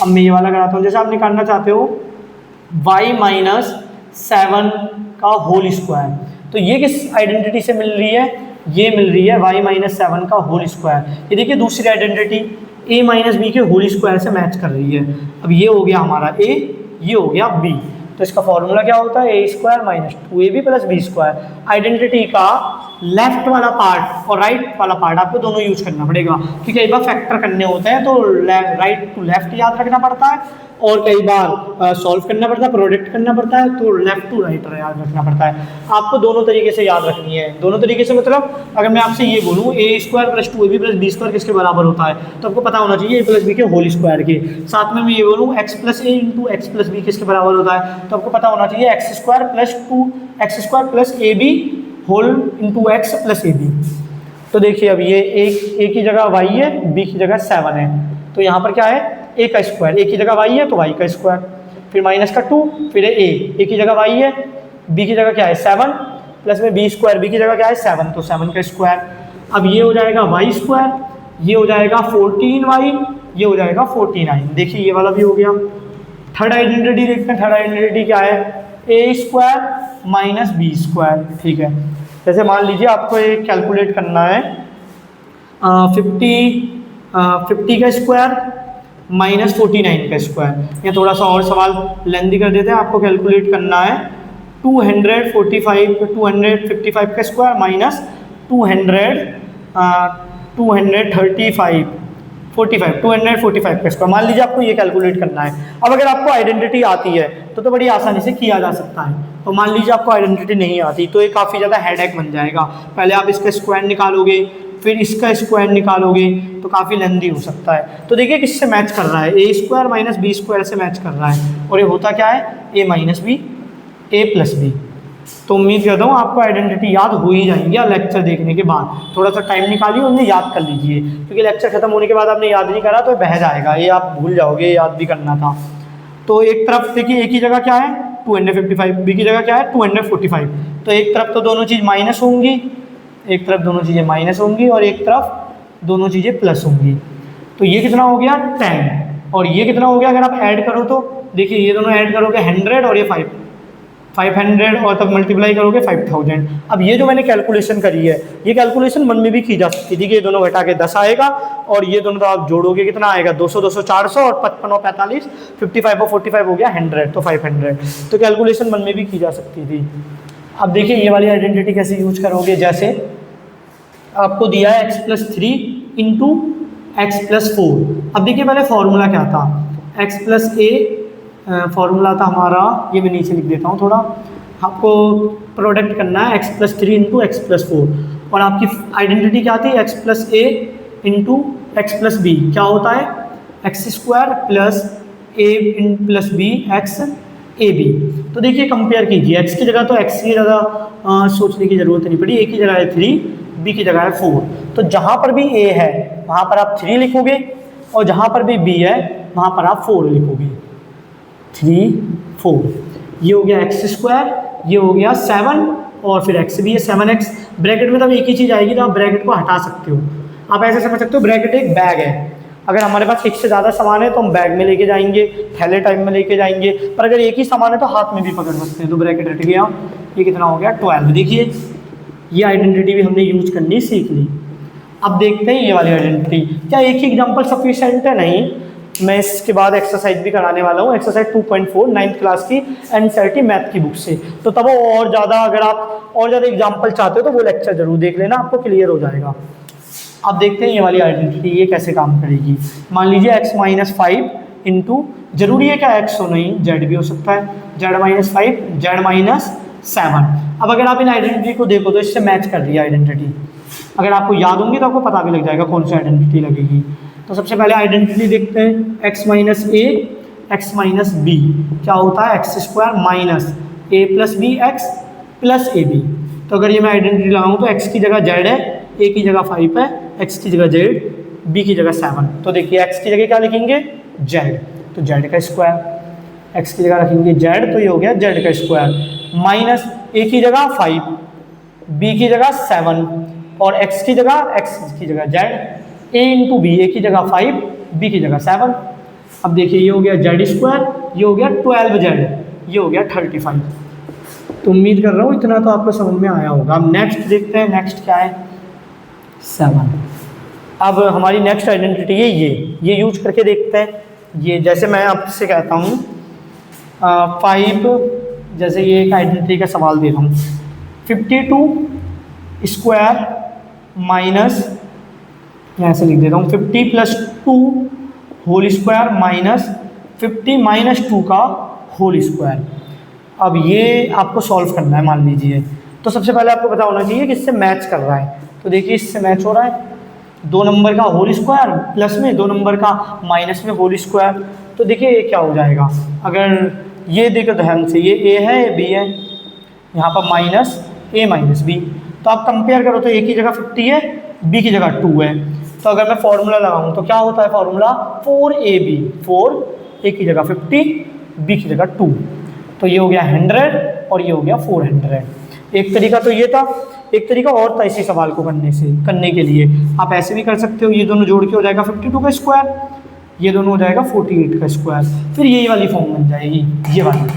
अब मैं ये वाला कराता हूँ। जैसे आप निकालना चाहते हो y माइनस 7 का होल स्क्वायर, तो ये किस आइडेंटिटी से मिल रही है? ये मिल रही है y माइनस 7 का होल स्क्वायर। ये देखिए दूसरी आइडेंटिटी a माइनस बी के होल स्क्वायर से मैच कर रही है। अब ये हो गया हमारा a, ये हो गया b, तो इसका फॉर्मूला क्या होता है? a square minus 2ab plus b square. Identity का लेफ्ट वाला पार्ट और राइट वाला पार्ट आपको दोनों यूज करना पड़ेगा, क्योंकि कई बार फैक्टर करने होते हैं तो राइट टू लेफ्ट याद रखना पड़ता है, और कई बार सॉल्व करना पड़ता है, प्रोडक्ट करना पड़ता है, तो लेफ्ट टू राइट याद रखना पड़ता है। आपको दोनों तरीके से याद रखनी है। दोनों तरीके से मतलब अगर मैं आपसे ये बोलूँ a square plus 2ab plus b square किसके बराबर होता है, तो आपको पता होना चाहिए a प्लस बी के होल स्क्वायर के। साथ में मैं ये बोलूँ x plus a into x plus b किसके बराबर होता है, तो आपको पता होना चाहिए x square plus ab whole into x plus a b. तो देखिए अब ये a की जगह y है, b की जगह 7 है, तो यहाँ पर क्या है? a का स्क्वायर, a की जगह y है तो y का स्क्वायर, फिर माइनस का 2, फिर a की जगह y है, b की जगह क्या है? 7 प्लस में b स्क्वायर, b की जगह क्या है? 7, तो 7 का स्क्वायर। अब ये हो जाएगा y स्क्वायर, ये हो जाएगा 14y, ये हो जाएगा 49। देखिए ये वाला भी हो गया। थर्ड आइडेंटिटी देखते हैं। थर्ड आइडेंटिटी क्या है? a square minus b square. ठीक है, जैसे मान लीजिए आपको ये कैलकुलेट करना है 50 का स्क्वायर माइनस 49 का स्क्वायर। ये थोड़ा सा और सवाल लेंदी कर देते हैं। आपको कैलकुलेट करना है 255 का स्क्वायर माइनस 245 का स्क्वायर। मान लीजिए आपको ये कैलकुलेट करना है। अब अगर आपको आइडेंटिटी आती है तो बड़ी आसानी से किया जा सकता है, और मान लीजिए आपको आइडेंटिटी नहीं आती तो ये काफ़ी ज़्यादा हेडेक बन जाएगा। पहले आप इसका स्क्वायर निकालोगे, फिर इसका स्क्वायर निकालोगे, तो काफ़ी लेंदी हो सकता है। तो देखिए किससे मैच कर रहा है? a square minus b square से मैच कर रहा है, और ये होता क्या है? a minus b, a plus b. तो उम्मीद करता हूँ आपको आइडेंटिटी याद हो ही जाएंगी लेक्चर देखने के बाद। थोड़ा सा टाइम निकालिए, उन्हें याद कर लीजिए, क्योंकि लेक्चर खत्म होने के बाद आपने याद नहीं करा तो बह जाएगा, ये आप भूल जाओगे, याद भी करना था। तो एक तरफ देखिए a की जगह क्या है? 255, b की जगह क्या है? 245। तो एक तरफ तो दोनों चीज़ माइनस होंगी, एक तरफ दोनों चीज़ें माइनस होंगी, और एक तरफ दोनों चीज़ें प्लस होंगी। तो ये कितना हो गया? 10, और ये कितना हो गया? अगर आप ऐड करो तो देखिए ये दोनों ऐड करोगे 100 और ये 500, और तब मल्टीप्लाई करोगे 5000। अब ये जो मैंने कैलकुलेशन करी है, ये कैलकुलेशन मन में भी की जा सकती थी कि ये दोनों घटा के 10 आएगा, और ये दोनों तो आप जोड़ोगे कितना आएगा? 200 200 400, और 55 और 45, 55 और 45 हो गया 100, तो 500। तो कैलकुलेशन मन में भी की जा सकती थी। अब देखिए ये वाली आइडेंटिटी कैसे यूज करोगे। जैसे आपको दिया है x plus 3 into x plus 4। अब देखिए पहले फॉर्मूला क्या था? x प्लस a फॉर्मूला था हमारा, ये मैं नीचे लिख देता हूँ थोड़ा। आपको प्रोडक्ट करना है x plus 3 into x plus 4, और आपकी आइडेंटिटी क्या थी? x plus a into x plus b। क्या होता है? X square plus a plus b x a b. तो देखिए कंपेयर कीजिए, एक्स की जगह तो एक्स की ज़्यादा सोचने की ज़रूरत नहीं पड़ी, ए की जगह है 3, बी की जगह है 4। तो जहाँ पर भी ए है वहाँ पर आप 3 लिखोगे और जहाँ पर भी बी है वहाँ पर आप 4 लिखोगे। 3 4 ये हो गया एक्स स्क्वायर, ये हो गया 7 और फिर एक्स भी है 7x। ब्रैकेट में तब एक ही चीज़ आएगी तो आप ब्रैकेट को हटा सकते हो। आप ऐसे समझ सकते हो ब्रैकेट एक बैग है, अगर हमारे पास एक से ज़्यादा सामान है तो हम बैग में लेके जाएंगे, थैले टाइप में लेके जाएंगे, पर अगर एक ही सामान है तो हाथ में भी पकड़ सकते हैं। तो ब्रैकेट हट गया, ये कितना हो गया 12। देखिए ये आइडेंटिटी भी हमने यूज करनी सीख ली। अब देखते हैं ये वाली आइडेंटिटी, क्या एक ही एग्जाम्पल सफिशिएंट है? नहीं, मैं इसके बाद एक्सरसाइज भी कराने वाला हूँ, एक्सरसाइज 2.4 9th क्लास की एनसीईआरटी मैथ की बुक से। तो तब और ज़्यादा, अगर आप और ज़्यादा एग्जाम्पल चाहते हो तो वो लेक्चर जरूर देख लेना, आपको क्लियर हो जाएगा। अब देखते हैं ये वाली आइडेंटिटी ये कैसे काम करेगी। मान लीजिए x-5 इंटू, जरूरी है क्या x हो? नहीं, z भी हो सकता है, z-5 z-7। अब अगर आप इन आइडेंटिटी को देखो तो इससे मैच कर रही है आइडेंटिटी। अगर आपको याद होंगी तो आपको पता भी लग जाएगा कौन सी आइडेंटिटी लगेगी। तो सबसे पहले आइडेंटिटी देखते हैं, x-a x-b क्या होता है? x² minus a + b x + ab। तो अगर ये मैं आइडेंटिटी लगाऊँ तो x की जगह z है, a की जगह 5 है, x की जगह z, b की जगह 7। तो देखिए x की जगह क्या लिखेंगे? z, तो z का स्क्वायर। x की जगह रखेंगे z, तो ये हो गया z का स्क्वायर, माइनस a की जगह 5, b की जगह 7 और x की जगह z, a into B, a की जगह 5, b की जगह 7। अब देखिए ये हो गया z², ये हो गया 12z, ये हो गया 35। तो उम्मीद कर रहा हूँ इतना तो आपको समझ में आया होगा। अब नेक्स्ट देखते हैं, नेक्स्ट क्या है? 7। अब हमारी नेक्स्ट आइडेंटिटी है ये यूज करके देखते हैं। ये जैसे मैं आपसे कहता हूँ 5, जैसे ये एक आइडेंटिटी का सवाल दे रहा हूँ, 52 स्क्वायर माइनस, यहाँ से लिख देता हूँ 50 + 2 होल स्क्वायर माइनस 50 - 2 का होल स्क्वायर। अब ये आपको सॉल्व करना है मान लीजिए। तो सबसे पहले आपको पता होना चाहिए कि इससे मैच कर रहा है। तो देखिए इससे मैच हो रहा है, 2 नंबर का होल स्क्वायर प्लस में 2 नंबर का माइनस में होल स्क्वायर। तो देखिए ये क्या हो जाएगा, अगर ये देखो ध्यान से, ये a है, ये b है, यहाँ पर माइनस a - b। तो आप कंपेयर करो तो a की जगह 50 है, b की जगह 2 है। तो अगर मैं फॉर्मूला लगाऊँ तो क्या होता है फॉर्मूला? 4ab, 4, a की जगह 50, b की जगह 2। तो ये हो गया 100 और ये हो गया 400। एक तरीका तो ये था, एक तरीका और था इसी सवाल को करने के लिए। आप ऐसे भी कर सकते हो, ये दोनों जोड़ के हो जाएगा 52 का स्क्वायर, ये दोनों हो जाएगा 48 का स्क्वायर, फिर ये वाली फॉर्म बन जाएगी, ये वाली।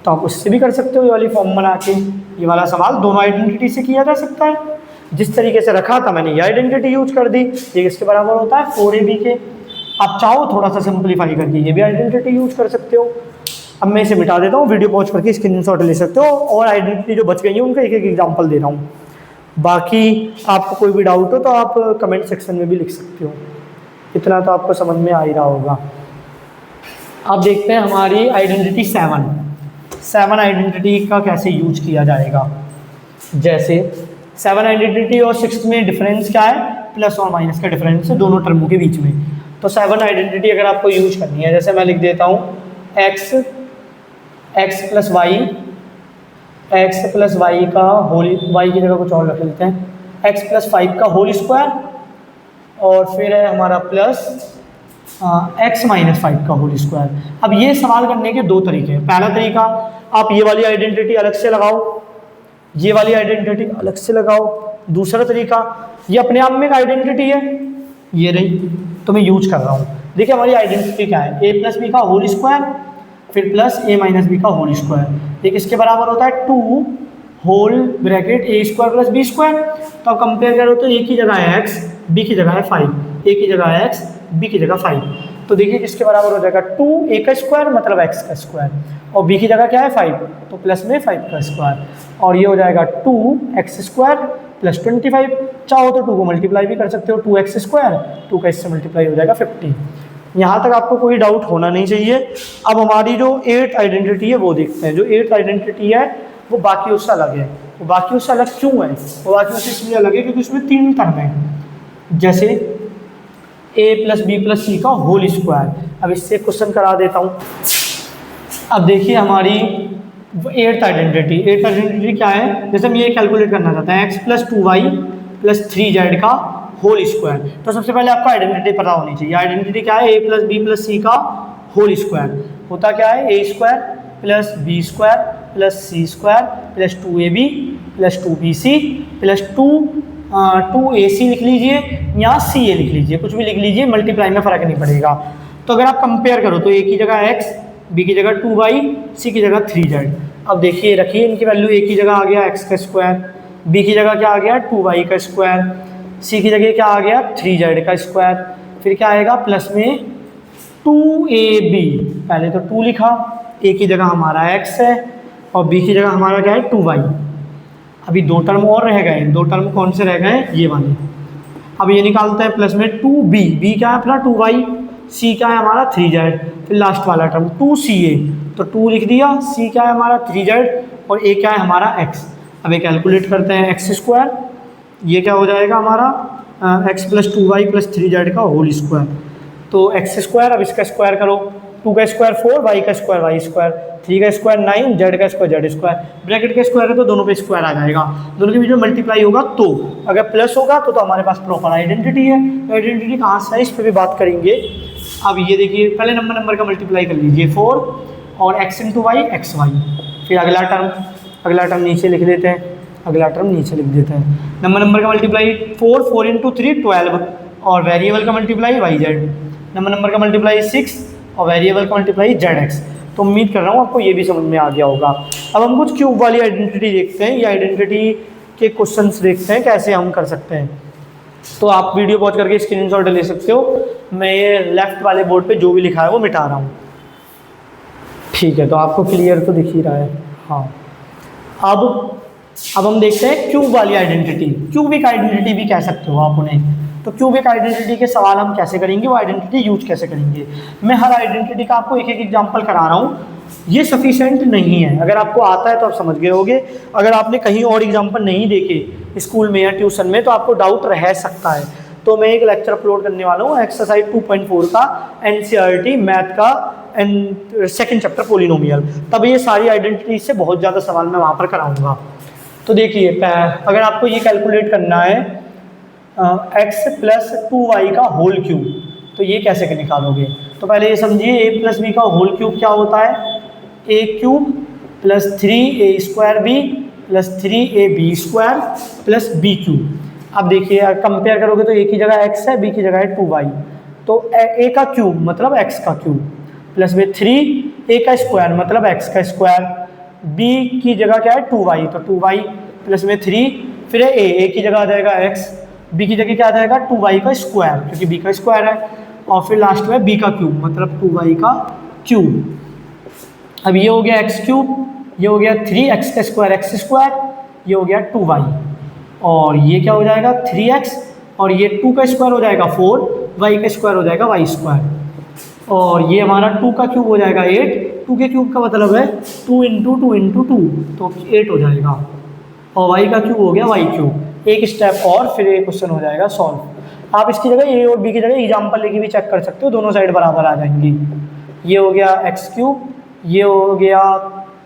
तो आप उससे भी कर सकते हो, ये वाली फॉर्म बना के। ये वाला सवाल दोनों आइडेंटिटी से किया जा सकता है। जिस तरीके से रखा था मैंने ये आइडेंटिटी यूज कर दी, ये किसके बराबर होता है? 4ab के। आप चाहो थोड़ा सा सिंप्लीफाई करके ये भी आइडेंटिटी यूज कर सकते हो। अब मैं इसे मिटा देता हूँ, वीडियो पॉज करके स्क्रीनशॉट ले सकते हो, और आइडेंटिटी जो बच गई है उनका एक एक एग्जांपल दे रहा हूँ। बाकी आपको कोई भी डाउट हो तो आप कमेंट सेक्शन में भी लिख सकते हो। इतना तो आपको समझ में आ ही रहा होगा। अब देखते हैं हमारी आइडेंटिटी 7 आइडेंटिटी का कैसे यूज किया जाएगा। जैसे 7 आइडेंटिटी और 6 में डिफरेंस क्या है? प्लस और माइनस का डिफरेंस है दोनों टर्मों के बीच में। तो 7 आइडेंटिटी अगर आपको यूज करनी है, जैसे मैं लिख देता हूँ x + y का होल, y की जगह कुछ और रख लेते हैं, x + 5 का होल स्क्वायर, और फिर है हमारा प्लस x - 5 का होल स्क्वायर। अब ये सवाल करने के दो तरीके हैं। पहला तरीका, आप ये वाली आइडेंटिटी अलग से लगाओ, ये वाली आइडेंटिटी अलग से लगाओ। दूसरा तरीका, ये अपने आप में एक आइडेंटिटी है, ये रही, तो मैं यूज कर रहा हूँ। देखिए हमारी आइडेंटिटी क्या है? a + b का होल स्क्वायर, फिर प्लस a - b का होल स्क्वायर। एक इसके बराबर होता है 2 होल ब्रैकेट a² + b²। तो आप कंपेयर करो तो a की जगह है x, b की जगह है 5, a की जगह है x, b की जगह 5। तो देखिए किसके बराबर हो जाएगा? 2a का स्क्वायर मतलब x का स्क्वायर, और b की जगह क्या है 5, तो प्लस में 5 का स्क्वायर, और ये हो जाएगा 2x² + 25। चाहो तो 2 को मल्टीप्लाई भी कर सकते हो, 2x², 2 का इससे मल्टीप्लाई हो जाएगा 50। यहाँ तक आपको कोई डाउट होना नहीं चाहिए। अब हमारी जो 8th आइडेंटिटी है वो देखते हैं। जो 8th आइडेंटिटी है वो बाकी उससे अलग है। वो बाकी उससे अलग क्यों है? वो बाकी उससे इसलिए अलग है क्योंकि उसमें 3 टर्म है। जैसे a + b + c का होल स्क्वायर। अब इससे क्वेश्चन करा देता हूँ। अब देखिए हमारी एट्थ आइडेंटिटी क्या है, जैसे हम ये कैलकुलेट करना चाहते हैं x plus 2y plus 3z का होल स्क्वायर। तो सबसे पहले आपको आइडेंटिटी पता होनी चाहिए। आइडेंटिटी क्या है, a plus B plus c का होल स्क्वायर होता क्या है, a square plus b square plus c square plus 2ab plus 2bc plus 2ac लिख लीजिए या ca लिख लीजिए, कुछ भी लिख लीजिए, मल्टीप्लाई में फ़र्क नहीं पड़ेगा। तो अगर आप कंपेयर करो तो a की जगह x, b की जगह 2y, c की जगह 3z। अब देखिए रखिए इनकी वैल्यू, a की जगह आ गया x का स्क्वायर, b की जगह क्या आ गया 2y का स्क्वायर, c की जगह क्या आ गया 3z का स्क्वायर, फिर क्या आएगा प्लस में 2ab, पहले तो 2 लिखा, a की जगह हमारा x है और b की जगह हमारा क्या है 2y। अभी दो टर्म और रह गए, दो टर्म कौन से रह गए, ये वाले। अब ये निकालते हैं प्लस में 2b, b क्या है अपना 2y, c क्या है हमारा 3z, फिर लास्ट वाला टर्म 2ca, तो 2 लिख दिया, c क्या है हमारा 3z और a क्या है हमारा x। अब ये कैलकुलेट करते हैं x स्क्वायर, ये क्या हो जाएगा हमारा x plus 2y plus 3z का होल स्क्वायर, तो x स्क्वायर, अब इसका स्क्वायर करो, 2 का स्क्वायर 4, y का स्क्वायर y स्क्वायर, 3 का स्क्वायर 9, z का स्क्वायर z स्क्वायर, ब्रैकेट का स्क्वायर है तो दोनों पे स्क्वायर आ जाएगा, दोनों के बीच में मल्टीप्लाई होगा, तो अगर प्लस होगा तो हमारे पास प्रॉपर आइडेंटिटी है। आइडेंटिटी कहाँ से है इस पर भी बात करेंगे। अब ये देखिए पहले नंबर का मल्टीप्लाई कर लीजिए 4 और x into y x y, फिर अगला टर्म नीचे लिख देते हैं, अगला टर्म नीचे लिख देते हैं। नंबर का मल्टीप्लाई 4 इंटू 3 12 और वेरिएबल का मल्टीप्लाई वाई जेड, नंबर का मल्टीप्लाई 6 और वेरिएबल का मल्टीप्लाई जेड एक्स। तो उम्मीद कर रहा हूँ आपको ये भी समझ में आ गया होगा। अब हम कुछ क्यूब वाली आइडेंटिटी देखते हैं, ये आइडेंटिटी के क्वेश्चंस देखते हैं कैसे हम कर सकते हैं। तो आप वीडियो पॉज करके स्क्रीनशॉट ले सकते हो, मैं ये लेफ्ट वाले बोर्ड पे जो भी लिखा है वो मिटा रहा हूँ, ठीक है, तो आपको क्लियर तो दिख ही रहा है। हाँ, अब हम देखते हैं क्यूब वाली आइडेंटिटी, क्यूबिक आइडेंटिटी भी कह सकते हो आप उन्हें। तो क्यूबिक आइडेंटिटी के सवाल हम कैसे करेंगे, वो आइडेंटिटी यूज कैसे करेंगे। मैं हर आइडेंटिटी का आपको एक एक एग्जांपल करा रहा हूँ, ये सफिशेंट नहीं है। अगर आपको आता है तो आप समझ गए होगे, अगर आपने कहीं और एग्जांपल नहीं देखे स्कूल में या ट्यूशन में तो आपको डाउट रह सकता है। तो मैं एक लेक्चर अपलोड करने वाला हूँ एक्सरसाइज 2.4 का NCERT मैथ का सेकंड चैप्टर पोलिनोमियल, तब ये सारी आइडेंटिटी से बहुत ज़्यादा सवाल मैं वहाँ पर कराऊँगा। तो देखिए अगर आपको ये कैलकुलेट करना है x प्लस 2y का होल क्यूब, तो ये कैसे निकालोगे। तो पहले ये समझिए a प्लस बी का होल क्यूब क्या होता है, a cube plus 3a square b plus 3ab square plus b cube. अब देखिए कंपेयर करोगे तो a की जगह x है, b की जगह है 2y, तो a का क्यूब मतलब x का क्यूब प्लस में 3a का स्क्वायर मतलब x का स्क्वायर, b की जगह क्या है 2y, तो 2y प्लस में 3, फिर a की जगह आ जाएगा x, b की जगह क्या आ जाएगा 2y का स्क्वायर क्योंकि b का स्क्वायर है, और फिर लास्ट में b का क्यूब मतलब 2y का क्यूब। अब ये हो गया x क्यूब, ये हो गया 3x का स्क्वायर x स्क्वायर, ये हो गया 2y, और ये क्या हो जाएगा 3x, और ये 2 का स्क्वायर हो जाएगा 4, y का स्क्वायर हो जाएगा y स्क्वायर, और ये हमारा 2 का क्यूब हो जाएगा 8, 2 के क्यूब का मतलब है 2 इंटू 2 इंटू 2, तो 8 हो जाएगा, और y का क्यूब हो गया y क्यूब। एक स्टेप और फिर ये क्वेश्चन हो जाएगा सॉल्व। आप इसकी जगह a और b की जगह एग्जाम्पल लेके भी चेक कर सकते हो, दोनों साइड बराबर आ जाएंगी। ये हो गया x क्यूब, ये हो गया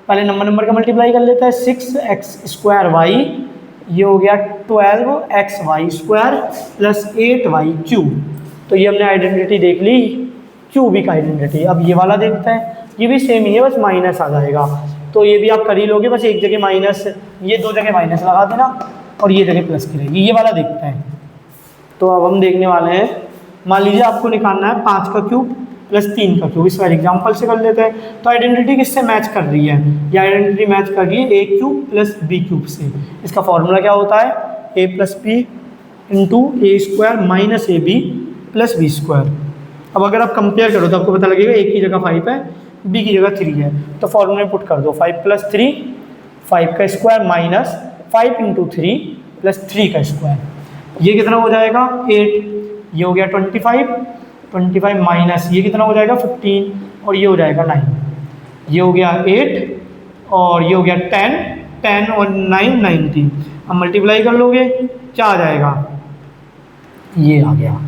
पहले नंबर का मल्टीप्लाई कर लेते हैं 6x स्क्वायर y, ये हो गया 12xy square plus 8y cube. तो ये हमने आइडेंटिटी देख ली क्यूबिक आइडेंटिटी। अब ये वाला देखते हैं, ये भी सेम ही है, बस माइनस आ जाएगा, तो ये भी आप कर ही लोगे, बस एक जगह माइनस, ये दो जगह माइनस लगा देना और ये जगह प्लस की रहेगी। ये वाला देखते हैं, तो अब हम देखने वाले हैं, मान लीजिए आपको निकालना है 5 का क्यूब प्लस 3 का क्यूब, इस बार एग्जाम्पल से कर लेते हैं। तो आइडेंटिटी किससे मैच कर रही है, ये आइडेंटिटी मैच कर रही है a cube plus b cube से। इसका फॉर्मूला क्या होता है, a plus b into a square minus a b plus b square. अब अगर आप कंपेयर करो तो आपको पता लगेगा a की जगह 5 है, b की जगह 3 है, तो फॉर्मूले में पुट कर दो 5 प्लस 3, 5 का स्क्वायर माइनस 5 इंटू 3 प्लस 3 का स्क्वायर, ये कितना हो जाएगा 8, ये हो गया 25 माइनस ये कितना हो जाएगा 15 और ये हो जाएगा 9, ये हो गया 8 और ये हो गया 10 और 9 19। अब मल्टीप्लाई कर लोगे क्या आ जाएगा, ये आ गया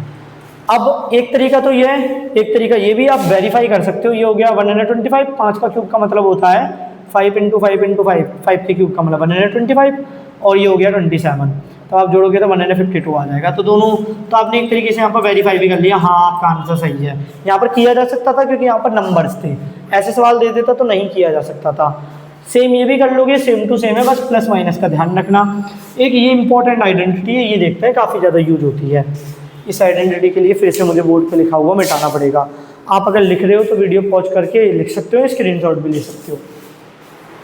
अब एक तरीका तो ये है, एक तरीका ये भी आप वेरीफाई कर सकते हो। ये हो गया 125, 5 का क्यूब का मतलब होता है 5 इंटू 5 इंटू 5, 5 के क्यूब का मतलब 125, और ये हो गया 27। तो आप जोड़ोगे तो 152 आ जाएगा। तो दोनों, तो आपने एक तरीके से यहाँ पर वेरीफाई भी कर लिया, हाँ आपका आंसर सही है। यहाँ पर किया जा सकता था क्योंकि यहाँ पर नंबर्स थे, ऐसे सवाल दे देता तो नहीं किया जा सकता था। सेम ये भी कर लोगे, सेम टू सेम है, बस प्लस माइनस का ध्यान रखना। एक ये इंपॉर्टेंट आइडेंटिटी है, ये देखते हैं काफ़ी ज़्यादा यूज होती है। इस आइडेंटिटी के लिए फिर से मुझे बोर्ड पे लिखा हुआ मिटाना पड़ेगा। आप अगर लिख रहे हो तो वीडियो पॉज करके लिख सकते हो, स्क्रीनशॉट भी ले सकते हो।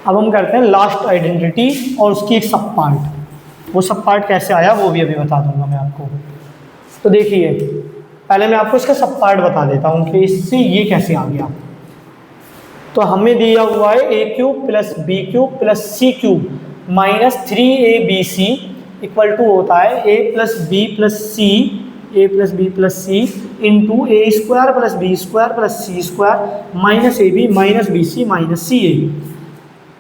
अब हम करते हैं लास्ट आइडेंटिटी और उसकी एक सब पार्ट। वो सब पार्ट कैसे आया वो भी अभी बता दूंगा मैं आपको। तो देखिए, पहले मैं आपको इसका सब पार्ट बता देता हूँ कि इससे ये कैसे आ गया। तो हमें दिया हुआ है a cube plus b cube plus c cube minus 3abc equal to होता है a plus B plus c, a plus B plus c into a square plus b square plus c square minus a b minus b c minus c a.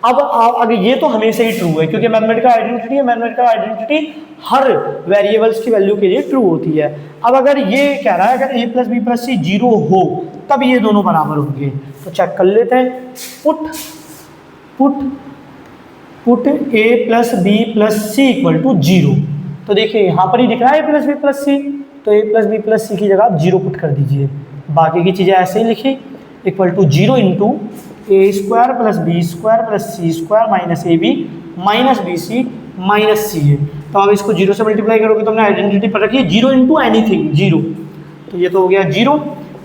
अब अगर ये तो हमेशा ही true है क्योंकि मैथमेटिकल आइडेंटिटी है, mathematical identity हर वेरिएबल्स की वैल्यू के लिए ट्रू होती है। अब अगर ये कह रहा है अगर a प्लस बी प्लस सी 0 हो तब ये दोनों बराबर होंगे। तो चेक कर लेते हैं, put put put a plus B plus C equal to 0। तो देखिए यहाँ पर ही दिख रहा है a प्लस बी प्लस सी, तो a प्लस बी प्लस सी की जगह आप 0 पुट कर दीजिए। बाकी की चीज़ें ऐसे ही लिखी, equal to 0 into a square plus b square plus c square minus a b minus b c minus c a. तो आप इसको 0 से मल्टीप्लाई करोगे तो हमने आइडेंटिटी पर रखी है 0 इंटू एनीथिंग 0। तो ये तो हो गया 0,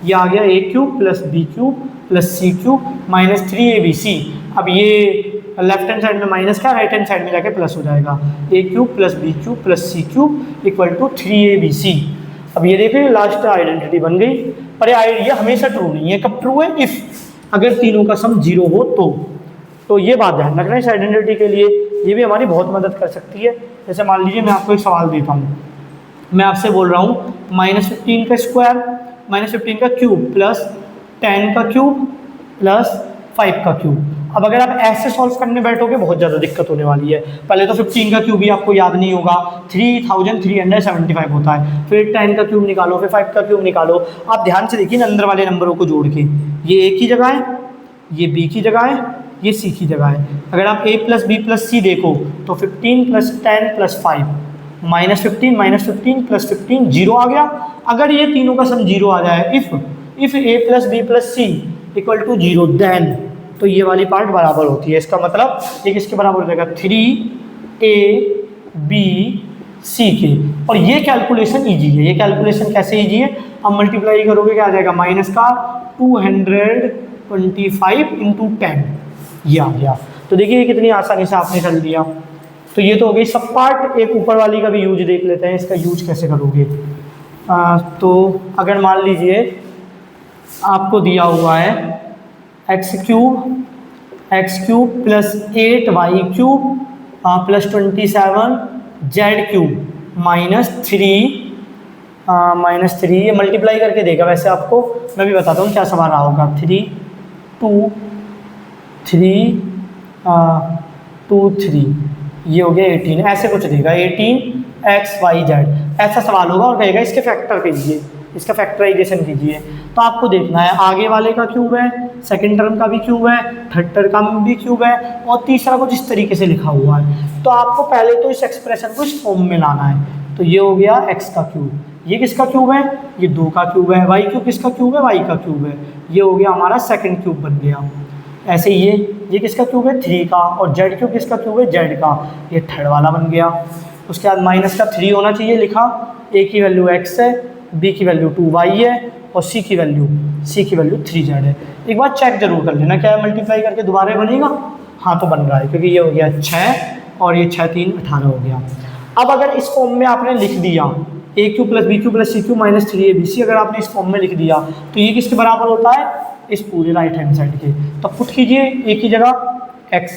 ये आ गया a cube plus b cube plus c cube minus 3abc। अब ये लेफ्ट हैंड साइड में माइनस का, राइट हैंड साइड में जाके प्लस हो जाएगा, a cube plus b cube plus c cube equal to 3abc। अब ये देखिए लास्ट आइडेंटिटी बन गई। पर ये हमेशा ट्रू नहीं है, कब ट्रू है? इफ़ अगर तीनों का सम 0 हो तो ये बात ध्यान रखना इस आइडेंटिटी के लिए, ये भी हमारी बहुत मदद कर सकती है। जैसे मान लीजिए मैं आपको एक सवाल देता हूँ, मैं आपसे बोल रहा हूँ -15 का स्क्वायर -15 का क्यूब प्लस 10 का क्यूब प्लस 5 का क्यूब। अब अगर आप ऐसे सॉल्व करने बैठोगे बहुत ज़्यादा दिक्कत होने वाली है। पहले तो 15 का क्यूब ही आपको याद नहीं होगा, 3375 होता है, फिर 10 का क्यूब निकालो, फिर 5 का क्यूब निकालो। आप ध्यान से देखिए अंदर वाले नंबरों को जोड़ के, ये ए की जगह है, ये बी की जगह है, ये सी की जगह है। अगर आप ए प्लस बी प्लस सी देखो तो 15 प्लस 10 प्लस 5 -15 प्लस 15 0 आ गया। अगर ये तीनों का सम 0 आ जाए, if A plus B plus C equal to 0 then, तो ये वाली पार्ट बराबर होती है। इसका मतलब ये किसके बराबर हो जाएगा? 3abc के। और ये कैलकुलेशन इजी है। ये कैलकुलेशन कैसे इजी है? अब मल्टीप्लाई करोगे क्या आ जाएगा? माइनस का 225 इंटू 10, ये आ गया। तो देखिए कितनी आसानी से आपने कर लिया। तो ये तो हो गई सब पार्ट। एक ऊपर वाली का भी यूज देख लेते हैं, इसका यूज कैसे करोगे। तो अगर मान लीजिए आपको दिया हुआ है x cube plus 8y cube plus 27 Z cube -3 ये मल्टीप्लाई करके देगा। वैसे आपको मैं भी बताता हूँ क्या सवाल रहा होगा। 3 2 3 ये हो गया 18, ऐसे कुछ देगा 18xyz ऐसा सवाल होगा और कहेगा इसके फैक्टर कीजिए, इसका फैक्टराइजेशन कीजिए। तो आपको देखना है आगे वाले का क्यूब है, सेकंड टर्म का भी क्यूब है, थर्ड टर्म का भी क्यूब है और तीसरा कुछ इस तरीके से लिखा हुआ है। तो आपको पहले तो इस एक्सप्रेशन को इस फॉर्म में लाना है। तो ये हो गया x का क्यूब, ये किसका क्यूब है? ये 2 का क्यूब है। y क्यूब किसका क्यूब है? y का क्यूब है। ये हो गया हमारा सेकंड क्यूब बन गया। ऐसे ही ये किसका क्यूब है? 3 का। और z क्यूब किसका क्यूब है? z का। ये थर्ड वाला बन गया। उसके बाद माइनस का 3 होना चाहिए लिखा। a की वैल्यू x है, b की वैल्यू 2y है और c की वैल्यू 3z है। एक बार चेक जरूर कर लेना क्या मल्टीप्लाई करके दोबारा बनेगा? हाँ तो बन रहा है, क्योंकि ये हो गया 6 और ये 6 3 18 हो गया। अब अगर इस फॉर्म में आपने लिख दिया a cube plus b cube plus c cube minus 3abc, अगर आपने इस फॉर्म में लिख दिया तो ये किसके बराबर होता है? इस पूरे राइट हैंड साइड के। तो पुट कीजिए a की जगह x,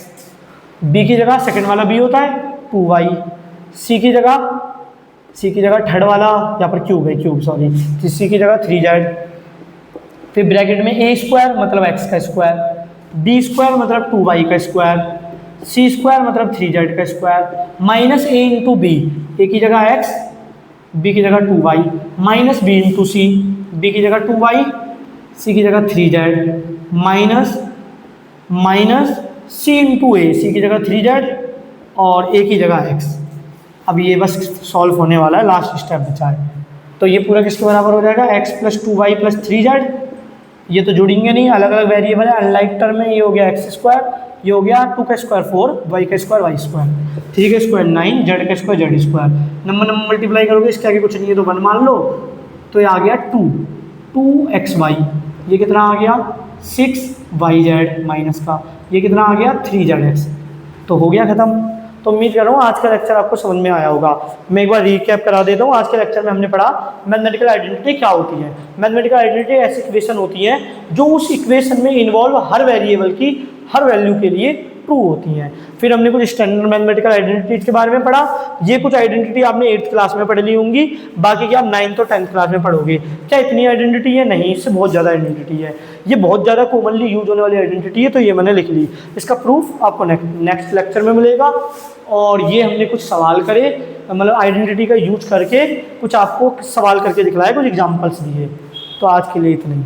b की जगह सेकंड वाला b होता है 2y, c की जगह थर्ड वाला यहाँ पर क्यूब है, तो c की जगह 3z, फिर ब्रैकेट में a स्क्वायर मतलब x का स्क्वायर, b स्क्वायर मतलब 2y का स्क्वायर, c स्क्वायर मतलब 3z का square, minus a into B, a की जगह x, बी की जगह 2y minus B into C, B की जगह 2y, सी की जगह 3z माइनस सी इंटू ए, सी की जगह 3z और ए की जगह x। अब ये बस सॉल्व होने वाला है, लास्ट स्टेप बचा है। तो ये पूरा किसके बराबर हो जाएगा, x plus 2y plus 3z। ये तो जुड़ेंगे नहीं, अलग अलग वेरिएबल है। अनलाइक टर्म में ये हो गया x स्क्वायर, ये हो गया 2 का स्क्वायर 4, y का स्क्वायर y स्क्वायर, 3 का स्क्वायर 9, z का square z square. Number number multiply करोगे, इसके आगे कुछ नहीं है तो 1 मान लो। तो ये आ गया 2xy, ये कितना आ गया 6yz माइनस का, ये कितना आ गया 3zx। तो हो गया खत्म। तो उम्मीद कर रहा हूँ आज का लेक्चर आपको समझ में आया होगा। मैं एक बार रिकैप करा देता हूँ। आज के लेक्चर में हमने पढ़ा मैथमेटिकल आइडेंटिटी क्या होती है। मैथमेटिकल आइडेंटिटी ऐसी इक्वेशन होती है जो उस इक्वेशन में इन्वॉल्व हर वेरिएबल की हर वैल्यू के लिए ट्रू होती हैं। फिर हमने कुछ स्टैंडर्ड मैथमेटिकल आइडेंटिटीज के बारे में पढ़ा। ये कुछ आइडेंटिटी आपने 8th क्लास में पढ़ ली होंगी, बाकी की आप 9th और 10th क्लास में पढ़ोगे। क्या इतनी आइडेंटिटी है? नहीं, इससे बहुत ज़्यादा आइडेंटिटी है। ये बहुत ज़्यादा कॉमनली यूज होने वाली आइडेंटिटी है, तो ये मैंने लिख ली। इसका प्रूफ आपको नेक्स्ट लेक्चर में मिलेगा। और ये हमने कुछ सवाल करे, मतलब आइडेंटिटी का यूज करके कुछ आपको सवाल करके दिखलाया, कुछ एग्जाम्पल्स दिए। तो आज के लिए इतना ही।